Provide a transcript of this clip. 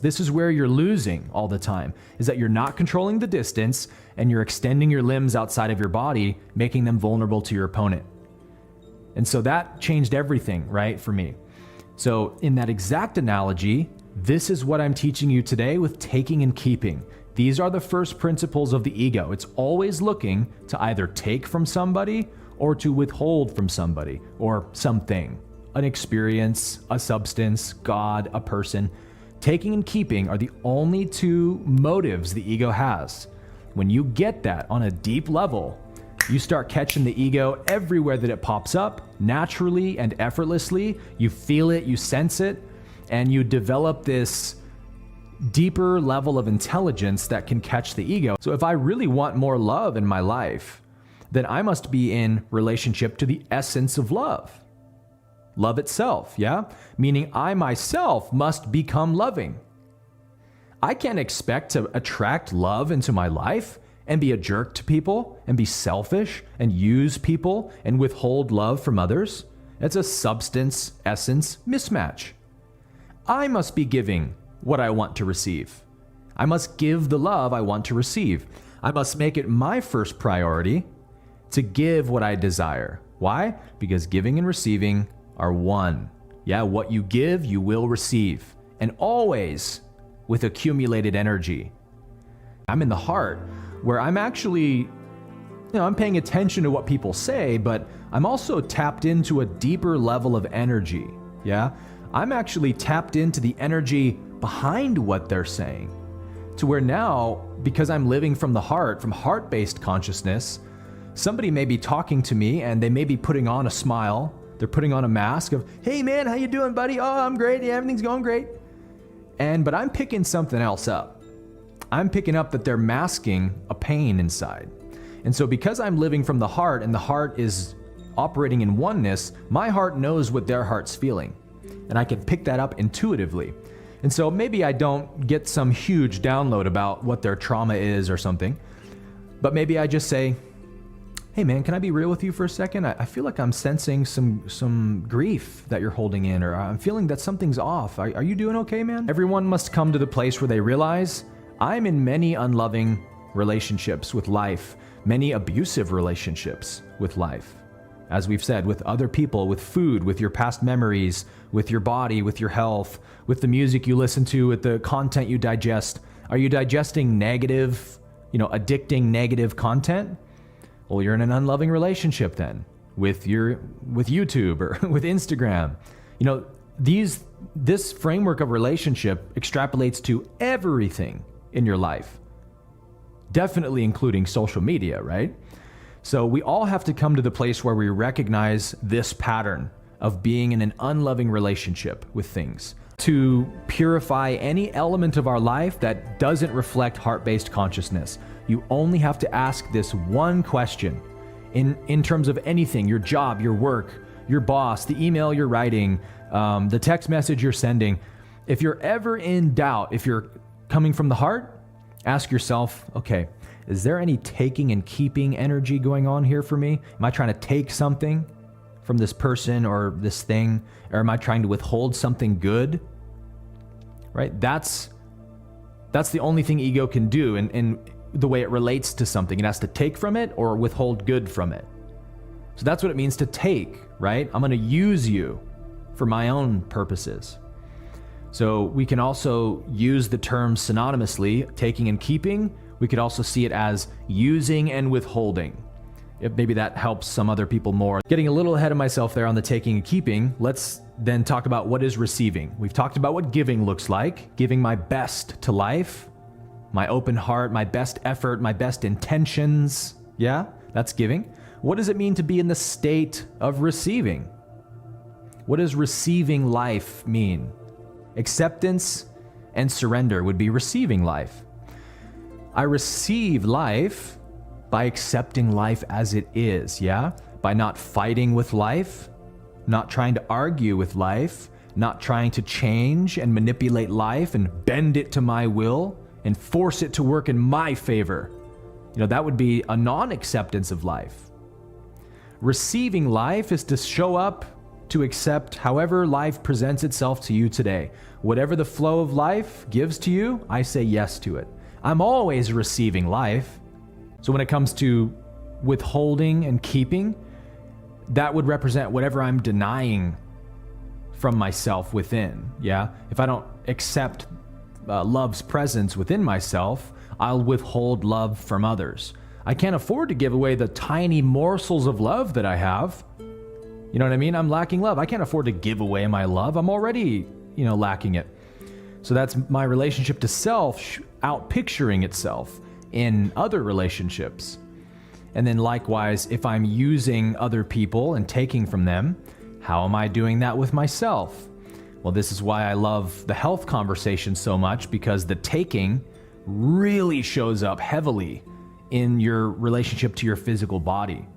This is where you're losing all the time, is that you're not controlling the distance and you're extending your limbs outside of your body, making them vulnerable to your opponent. And so that changed everything, right, for me. So in that exact analogy, this is what I'm teaching you today with taking and keeping. These are the first principles of the ego. It's always looking to either take from somebody or to withhold from somebody or something, an experience, a substance, God, a person. Taking and keeping are the only two motives the ego has. When you get that on a deep level, you start catching the ego everywhere that it pops up, naturally and effortlessly. You feel it, you sense it, and you develop this deeper level of intelligence that can catch the ego. So if I really want more love in my life, then I must be in relationship to the essence of love. Love itself, yeah? Meaning I myself must become loving. I can't expect to attract love into my life and be a jerk to people and be selfish and use people and withhold love from others. It's a substance essence mismatch. I must be giving what I want to receive. I must give the love I want to receive. I must make it my first priority to give what I desire. Why? Because giving and receiving are one. Yeah, what you give, you will receive. And always with accumulated energy. I'm in the heart where I'm actually, I'm paying attention to what people say, but I'm also tapped into a deeper level of energy. Yeah, I'm actually tapped into the energy behind what they're saying. To where now, because I'm living from the heart, from heart-based consciousness, somebody may be talking to me and they may be putting on a smile. They're putting on a mask of, hey man, how you doing, buddy? Oh, I'm great. Yeah, everything's going great. But I'm picking something else up. I'm picking up that they're masking a pain inside. And so because I'm living from the heart and the heart is operating in oneness, my heart knows what their heart's feeling. And I can pick that up intuitively. And so maybe I don't get some huge download about what their trauma is or something, but maybe I just say, hey man, can I be real with you for a second? I feel like I'm sensing some grief that you're holding in, or I'm feeling that something's off. Are you doing okay, man? Everyone must come to the place where they realize I'm in many unloving relationships with life, many abusive relationships with life. As we've said, with other people, with food, with your past memories, with your body, with your health, with the music you listen to, with the content you digest. Are you digesting negative, addicting negative content? Well, you're in an unloving relationship then with YouTube or with Instagram. This framework of relationship extrapolates to everything in your life, definitely including social media, right? So we all have to come to the place where we recognize this pattern of being in an unloving relationship with things, to purify any element of our life that doesn't reflect heart-based consciousness. You only have to ask this one question in terms of anything: your job, your work, your boss, the email you're writing, the text message you're sending. If you're ever in doubt, if you're coming from the heart, ask yourself, okay, is there any taking and keeping energy going on here for me? Am I trying to take something from this person or this thing? Or am I trying to withhold something good? Right? That's the only thing ego can do in the way it relates to something. It has to take from it or withhold good from it. So that's what it means to take, right? I'm going to use you for my own purposes. So we can also use the terms synonymously, taking and keeping. We could also see it as using and withholding. If maybe that helps some other people more. Getting a little ahead of myself there on the taking and keeping, let's then talk about what is receiving. We've talked about what giving looks like, giving my best to life, my open heart, my best effort, my best intentions. Yeah, that's giving. What does it mean to be in the state of receiving? What does receiving life mean? Acceptance and surrender would be receiving life. I receive life by accepting life as it is, yeah? By not fighting with life, not trying to argue with life, not trying to change and manipulate life and bend it to my will and force it to work in my favor. That would be a non-acceptance of life. Receiving life is to show up to accept however life presents itself to you today. Whatever the flow of life gives to you, I say yes to it. I'm always receiving life. So when it comes to withholding and keeping, that would represent whatever I'm denying from myself within. Yeah. If I don't accept love's presence within myself, I'll withhold love from others. I can't afford to give away the tiny morsels of love that I have. You know what I mean? I'm lacking love. I can't afford to give away my love. I'm already, lacking it. So that's my relationship to self out picturing itself in other relationships. And then likewise, if I'm using other people and taking from them, how am I doing that with myself? Well, this is why I love the health conversation so much, because the taking really shows up heavily in your relationship to your physical body.